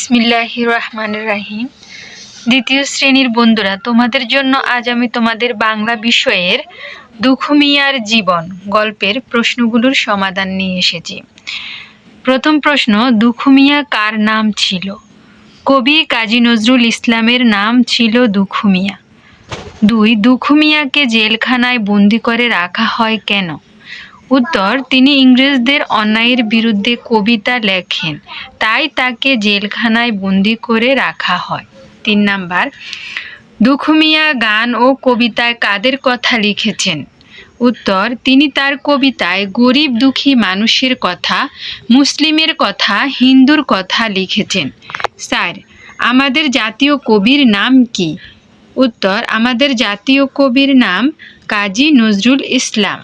বিসমিল্লাহির রহমানির রহিম। দ্বিতীয় শ্রেণীর বন্ধুরা, তোমাদের জন্য আজ আমি তোমাদের বাংলা বিষয়ের দুখু মিয়ার জীবন গল্পের প্রশ্নগুলোর সমাধান নিয়ে এসেছি। প্রথম প্রশ্ন, দুখু মিয়া কার নাম ছিল? কবি কাজী নজরুল ইসলামের নাম ছিল দুখু মিয়া। 2, দুখু মিয়াকে জেলখানায় বন্দি করে রাখা হয় কেন? উত্তর, তিনি ইংরেজদের অন্যায়ের বিরুদ্ধে কবিতা লেখেন, তাই তাকে জেলখানায় বন্দি করে রাখা হয়। 3 নাম্বার, দুখু মিয়া গান ও কবিতায় কাদের কথা লিখেছেন? উত্তর, তিনি তার কবিতায় গরিব দুঃখী মানুষের কথা, মুসলিমের কথা, হিন্দুর কথা লিখেছেন। 4, আমাদের জাতীয় কবির নাম কি? উত্তর, আমাদের জাতীয় কবির নাম কাজী নজরুল ইসলাম।